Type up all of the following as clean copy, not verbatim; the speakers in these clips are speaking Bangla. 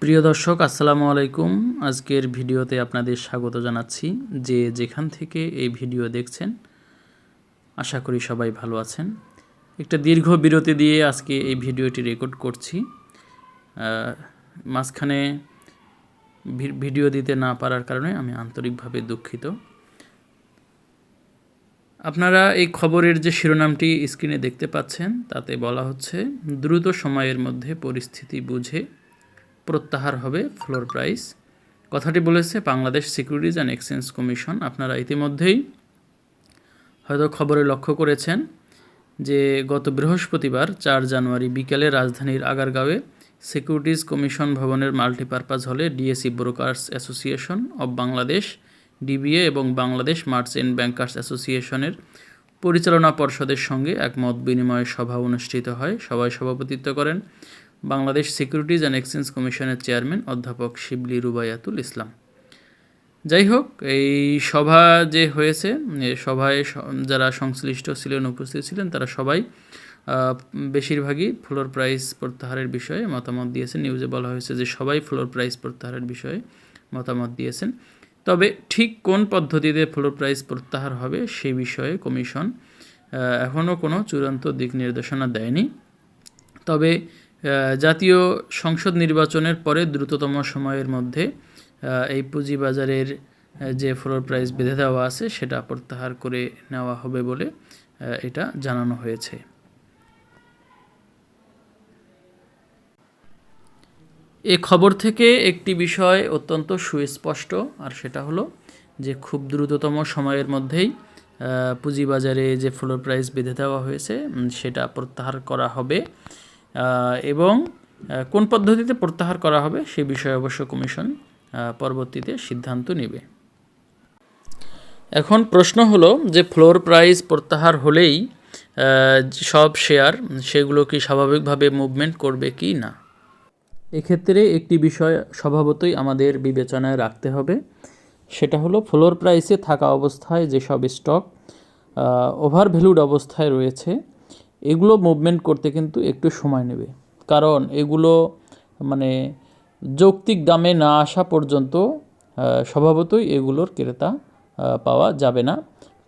প্রিয় দর্শক আসসালামু আলাইকুম। আজকের ভিডিওতে আপনাদের স্বাগত জানাচ্ছি। যেখান থেকে এই ভিডিও দেখছেন আশা করি সবাই ভালো আছেন। একটা দীর্ঘ বিরতি দিয়ে আজকে এই ভিডিওটি রেকর্ড করছি। মাঝখানে ভিডিও দিতে না পারার কারণে আমি আন্তরিকভাবে দুঃখিত। আপনারা এই খবরের যে শিরোনামটি স্ক্রিনে দেখতে পাচ্ছেন তাতে বলা হচ্ছে দ্রুত সময়ের মধ্যে পরিস্থিতি বুঝে প্রত্যাহার হবে ফ্লোর প্রাইস। কথাটি বলেছে Bangladesh securities and exchange commission. আপনারা ইতিমধ্যেই হয়তো খবরে লক্ষ্য করেছেন যে গত বৃহস্পতিবার 4 জানুয়ারি বিকেলে রাজধানীর আগারগাঁওয়ে সিকিউরিটিজ কমিশন ভবনের মাল্টিপারপাস হলে ডিএসি brokers association of Bangladesh DBA এবং বাংলাদেশ মার্চেন্ট ব্যাংকার্স অ্যাসোসিয়েশনের পরিচালনা পর্ষদের সঙ্গে এক মত বিনিময় সভা অনুষ্ঠিত হয়। সভায় সভাপতিত্ব করেন বাংলাদেশ সিকিউরিটিজ অ্যান্ড এক্সচেঞ্জ কমিশনের চেয়ারম্যান অধ্যাপক শিবলি রুবাইয়াতুল ইসলাম। যাই হোক, এই সভা যে হয়েছে, সভায় যারা সংশ্লিষ্ট ছিলেন, উপস্থিত ছিলেন, তারা সবাই বেশিরভাগই ফ্লোর প্রাইস প্রত্যাহারের বিষয়ে মতামত দিয়েছেন। নিউজে বলা হয়েছে যে সবাই ফ্লোর প্রাইস প্রত্যাহারের বিষয়ে মতামত দিয়েছেন। তবে ঠিক কোন পদ্ধতিতে ফ্লোর প্রাইস প্রত্যাহার হবে সেই বিষয়ে কমিশন এখনও কোনো চূড়ান্ত দিক নির্দেশনা দেয়নি। তবে জাতীয় সংসদ নির্বাচনের পরে দ্রুততম সময়ের মধ্যে এই পুঁজিবাজারের যে ফ্লোর প্রাইস বেঁধে দেওয়া আছে সেটা প্রত্যাহার করে নেওয়া হবে বলে এটা জানানো হয়েছে। এ খবর থেকে একটি বিষয় অত্যন্ত সুস্পষ্ট, আর সেটা হলো যে খুব দ্রুততম সময়ের মধ্যেই পুঁজিবাজারে যে ফ্লোর প্রাইস বেঁধে দেওয়া হয়েছে সেটা প্রত্যাহার করা হবে এবং কোন পদ্ধতিতে প্রত্যাহার করা হবে সে বিষয়ে অবশ্য কমিশন পরবর্তীতে সিদ্ধান্ত নেবে। এখন প্রশ্ন হলো যে ফ্লোর প্রাইস প্রত্যাহার হলেই সব শেয়ার সেগুলো কি স্বাভাবিকভাবে মুভমেন্ট করবে কি না। এক্ষেত্রে একটি বিষয় স্বভাবতই আমাদের বিবেচনায় রাখতে হবে, সেটা হলো ফ্লোর প্রাইসে থাকা অবস্থায় যেসব স্টক ওভার ভ্যালুড অবস্থায় রয়েছে এগুলো মুভমেন্ট করতে কিন্তু একটু সময় নেবে। কারণ এগুলো মানে যৌক্তিক দামে না আসা পর্যন্ত স্বভাবতই এগুলোর ক্রেতা পাওয়া যাবে না।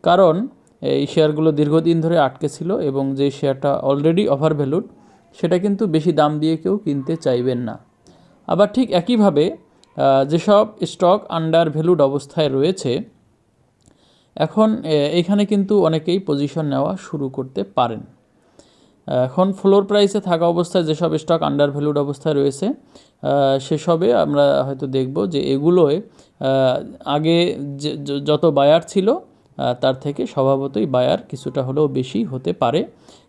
কারণ এই শেয়ারগুলো দীর্ঘদিন ধরে আটকে ছিল এবং যে শেয়ারটা অলরেডি ওভার ভ্যালুড সেটা কিন্তু বেশি দাম দিয়ে কেউ কিনতে চাইবেন না। আবার ঠিক একইভাবে যেসব স্টক আন্ডার ভ্যালুড অবস্থায় রয়েছে এখন এখানে কিন্তু অনেকেই পজিশন নেওয়া শুরু করতে পারেন। এখন ফ্লোর প্রাইসে থাকা অবস্থায় যেসব স্টক আন্ডার ভ্যালুড অবস্থায় রয়েছে সেসবে আমরা হয়তো দেখব যে এগুলোয় আগে যত বায়ার ছিল তার থেকে স্বভাবতই বায়ার কিছুটা হলেও বেশি হতে পারে।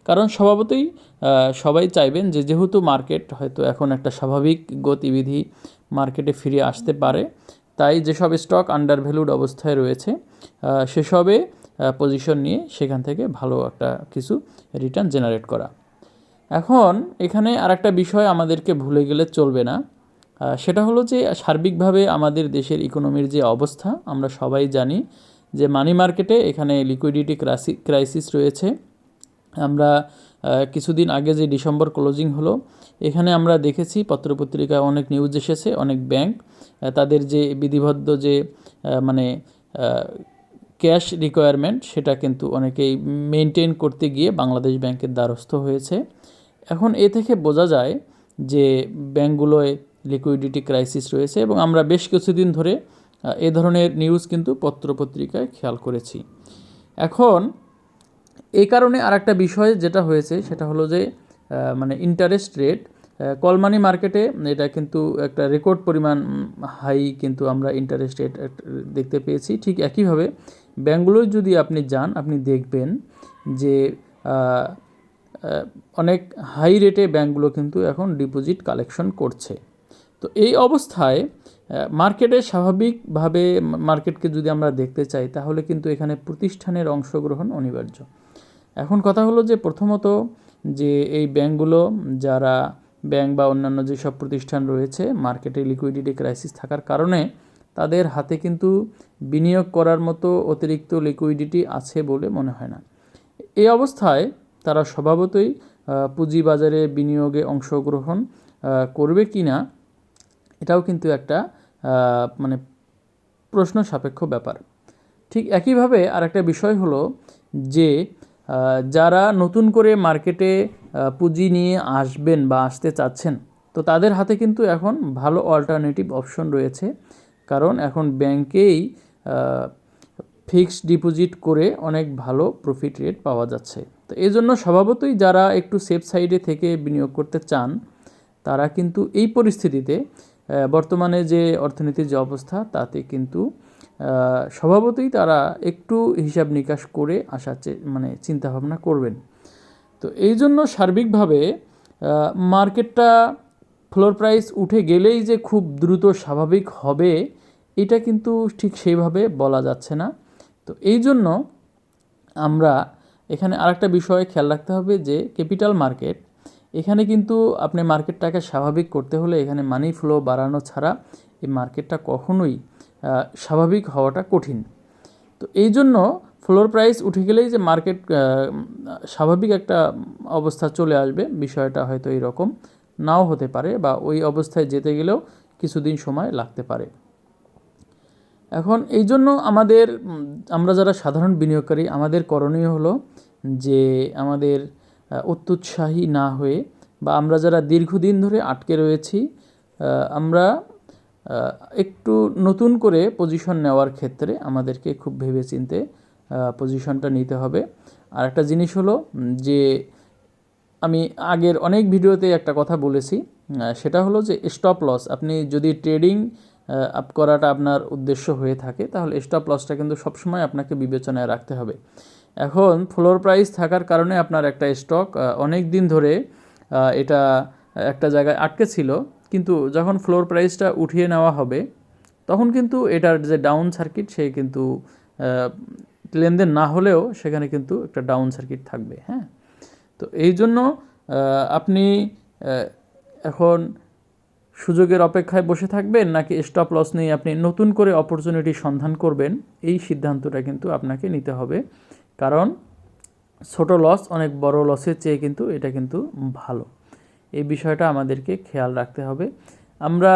কারণ স্বভাবতই সবাই চাইবেন যে যেহেতু মার্কেট হয়তো এখন একটা স্বাভাবিক গতিবিধি মার্কেটে ফিরে আসতে পারে, তাই যেসব স্টক আন্ডার ভ্যালুড অবস্থায় রয়েছে সেসবে পজিশন নিয়ে সেখান থেকে ভালো একটা কিছু রিটার্ন জেনারেট করা। এখন এখানে আরেকটা বিষয় আমাদেরকে ভুলে গেলে চলবে না, সেটা হলো যে সার্বিকভাবে আমাদের দেশের ইকোনমির যে অবস্থা আমরা সবাই জানি যে মানি মার্কেটে এখানে লিকুইডিটি ক্রাইসিস রয়েছে। আমরা কিছুদিন আগে যে ডিসেম্বর ক্লোজিং হলো এখানে আমরা দেখেছি পত্রপত্রিকায় অনেক নিউজ এসেছে, অনেক ব্যাংক তাদের যে বিধিবদ্ধ যে মানে ক্যাশ রিকোয়ারমেন্ট সেটা কিন্তু অনেকেই মেনটেন করতে গিয়ে বাংলাদেশ ব্যাংকের দ্বারস্থ হয়েছে। এখন এ থেকে বোঝা যায় যে ব্যাংকগুলোয় লিকুইডিটি ক্রাইসিস রয়েছে এবং আমরা বেশ কিছুদিন ধরে এ ধরনের নিউজ কিন্তু পত্রপত্রিকায় খেয়াল করেছি। এখন এই কারণে আরেকটা বিষয় যেটা হয়েছে সেটা হলো যে মানে ইন্টারেস্ট রেট কল মানি মার্কেটে এটা কিন্তু একটা রেকর্ড পরিমাণ হাই কিন্তু আমরা ইন্টারেস্ট রেট দেখতে পেয়েছি। ঠিক একইভাবে ব্যাঙ্কগুলোয় যদি আপনি যান আপনি দেখবেন যে অনেক হাই রেটে ব্যাঙ্কগুলো কিন্তু এখন ডিপোজিট কালেকশন করছে। তো এই অবস্থায় মার্কেটে স্বাভাবিকভাবে মার্কেটকে যদি আমরা দেখতে চাই তাহলে কিন্তু এখানে প্রতিষ্ঠানের অংশগ্রহণ অনিবার্য। এখন কথা হলো যে প্রথমত যে এই ব্যাঙ্কগুলো যারা ব্যাংক বা অন্যান্য যেসব প্রতিষ্ঠান রয়েছে মার্কেটে লিকুইডিটি ক্রাইসিস থাকার কারণে তাদের হাতে কিন্তু বিনিয়োগ করার মতো অতিরিক্ত লিকুইডিটি আছে বলে মনে হয় না। এই অবস্থায় তারা স্বভাবতই পুঁজিবাজারে বিনিয়োগে অংশগ্রহণ করবে কি না এটাও কিন্তু একটা মানে প্রশ্ন সাপেক্ষ ব্যাপার। ঠিক একইভাবে আরেকটা বিষয় হলো যে যারা নতুন করে মার্কেটে পুঁজি নিয়ে আসবেন বা আসতে চাচ্ছেন, তো তাদের হাতে কিন্তু এখন ভালো অল্টারনেটিভ অপশন রয়েছে। কারণ এখন ব্যাংকেই ফিক্সড ডিপোজিট করে অনেক ভালো প্রফিট রেট পাওয়া যাচ্ছে। তো এই জন্য স্বভাবতই যারা একটু সেফ সাইডে থেকে বিনিয়োগ করতে চান, তারা কিন্তু এই পরিস্থিতিতে বর্তমানে যে অর্থনীতির যে অবস্থা, তাতে কিন্তু স্বভাবতই তারা একটু হিসাব নিকাশ করে আসার মানে চিন্তাভাবনা করবেন। তো এই জন্য সার্বিকভাবে মার্কেটটা ফ্লোর প্রাইস উঠে গেলেই যে খুব দ্রুত স্বাভাবিক হবে, এটা কিন্তু ঠিক সেইভাবে বলা যাচ্ছে না। তো এই জন্য আমরা এখানে আরেকটা বিষয় খেয়াল রাখতে হবে যে ক্যাপিটাল মার্কেট, এখানে কিন্তু আপনি মার্কেটটাকে স্বাভাবিক করতে হলে এখানে মানি ফ্লো বাড়ানো ছাড়া এই মার্কেটটা কখনোই স্বাভাবিক হওয়াটা কঠিন। তো এই জন্য ফ্লোর প্রাইস উঠে গেলেই যে মার্কেট স্বাভাবিক একটা অবস্থা চলে আসবে, বিষয়টা হয়তো এইরকম নাও হতে পারে, বা ওই অবস্থায় যেতে গেলেও কিছুদিন সময় লাগতে পারে। এখন এই জন্য আমরা যারা সাধারণ বিনিয়োগকারী, আমাদের করণীয় হলো যে আমাদের অত্যুৎসাহী না হয়ে, বা আমরা যারা দীর্ঘদিন ধরে আটকে রয়েছি, আমরা একটু নতুন করে পজিশন নেওয়ার ক্ষেত্রে আমাদেরকে খুব ভেবেচিন্তে পজিশনটা নিতে হবে। আর একটা জিনিস হলো যে আমি আগের অনেক ভিডিওতে একটা কথা বলেছি, সেটা হলো যে স্টপ লস, আপনি যদি ট্রেডিং আপ করাটা আপনার উদ্দেশ্য হয়ে থাকে, তাহলে স্টপ লসটা কিন্তু সবসময় আপনাকে বিবেচনায় রাখতে হবে। এখন ফ্লোর প্রাইস থাকার কারণে আপনার একটা স্টক অনেক দিন ধরে এটা একটা জায়গায় আটকে ছিল, কিন্তু যখন ফ্লোর প্রাইসটা উঠিয়ে নেওয়া হবে, তখন কিন্তু এটার যে ডাউন সার্কিট, সে কিন্তু লেনদেন না হলেও সেখানে কিন্তু একটা ডাউন সার্কিট থাকবে। হ্যাঁ, তো এই জন্য আপনি এখন সুযোগের অপেক্ষায় বসে থাকবেন, নাকি স্টপ লস নিয়ে আপনি নতুন করে অপরচুনিটি সন্ধান করবেন, এই সিদ্ধান্তটা কিন্তু আপনাকে নিতে হবে। কারণ ছোট লস অনেক বড় লসের চেয়ে কিন্তু এটা কিন্তু ভালো, এই বিষয়টা আমাদেরকে খেয়াল রাখতে হবে। আমরা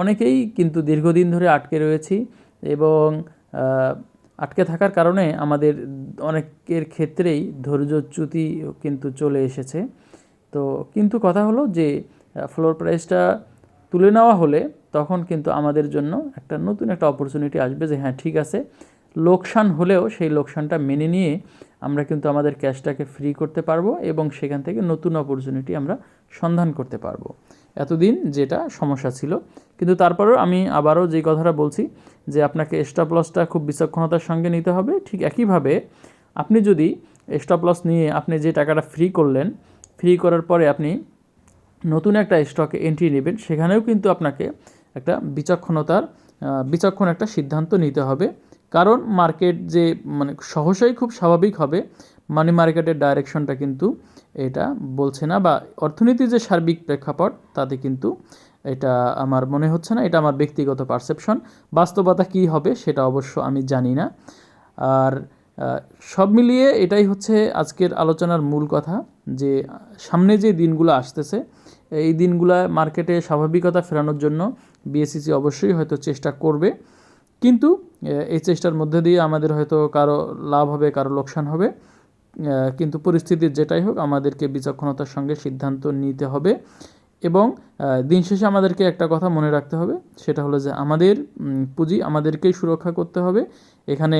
অনেকেই কিন্তু দীর্ঘদিন ধরে আটকে রয়েছি, এবং আটকে থাকার কারণে আমাদের অনেকের ক্ষেত্রেই ধৈর্যচ্যুতি কিন্তু চলে এসেছে। তো কিন্তু কথা হলো যে ফ্লোর প্রাইসটা তুলে নেওয়া হলে তখন কিন্তু আমাদের জন্য একটা নতুন একটা অপরচুনিটি আসবে, যে হ্যাঁ ঠিক আছে, লোকসান হলেও সেই লোকসানটা মেনে নিয়ে আমরা কিন্তু আমাদের ক্যাশটাকে ফ্রি করতে পারবো, এবং সেখান থেকে নতুন অপরচুনিটি আমরা সন্ধান করতে পারবো। এতদিন যেটা সমস্যা ছিল, কিন্তু তারপরেও আমি আবারও যে কথাটা বলছি যে আপনাকে স্টপ লসটা খুব বিচক্ষণতার সঙ্গে নিতে হবে। ঠিক একইভাবে আপনি যদি স্টপ লস নিয়ে আপনি যে টাকাটা ফ্রি করলেন, ফ্রি করার পরে আপনি নতুন একটা স্টকে এন্ট্রি নেবেন, সেখানেও কিন্তু আপনাকে একটা বিচক্ষণ একটা সিদ্ধান্ত নিতে হবে। কারণ মার্কেট যে মানে সহসাই খুব স্বাভাবিক হবে, মানি মার্কেটের ডাইরেকশনটা কিন্তু এটা বলছে না, বা অর্থনীতির যে সার্বিক প্রেক্ষাপট, তাতে কিন্তু এটা আমার মনে হচ্ছে না। এটা আমার ব্যক্তিগত পারসেপশন, বাস্তবতা কী হবে সেটা অবশ্য আমি জানি না। আর সব মিলিয়ে এটাই হচ্ছে আজকের আলোচনার মূল কথা, যে সামনে যে দিনগুলো আসতেছে, এই দিনগুলো মার্কেটে স্বাভাবিকতা ফেরানোর জন্য বিএসইসি অবশ্যই হয়তো চেষ্টা করবে, কিন্তু এই চেষ্টার মধ্যে দিয়ে আমাদের হয়তো কারো লাভ হবে, কারো লোকসান হবে, কিন্তু পরিস্থিতির যেটাই হোক আমাদেরকে বিচক্ষণতার সঙ্গে সিদ্ধান্ত নিতে হবে। এবং দিন শেষে আমাদেরকে একটা কথা মনে রাখতে হবে, সেটা হলো যে আমাদের পুঁজি আমাদেরকেই সুরক্ষা করতে হবে। এখানে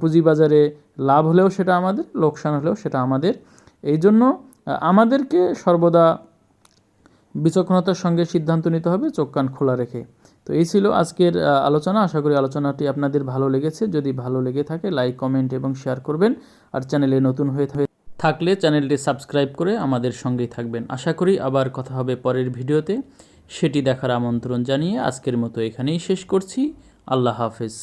পুঁজিবাজারে লাভ হলেও সেটা আমাদের, লোকসান হলেও সেটা আমাদের। এই জন্য আমাদেরকে সর্বদা বিচক্ষণতার সঙ্গে সিদ্ধান্ত নিতে হবে, চোখ কান খোলা রেখে। তো এই ছিল আজকের আলোচনা। আশা করি আলোচনাটি আপনাদের ভালো লেগেছে। যদি ভালো লেগে থাকে লাইক, কমেন্ট এবং শেয়ার করবেন। আর চ্যানেলে নতুন হয়ে থাকলে চ্যানেলটি সাবস্ক্রাইব করে আমাদের সঙ্গেই থাকবেন। আশা করি আবার কথা হবে পরের ভিডিওতে, সেটি দেখার আমন্ত্রণ জানিয়ে আজকের মতো এখানেই শেষ করছি। আল্লাহ হাফেজ।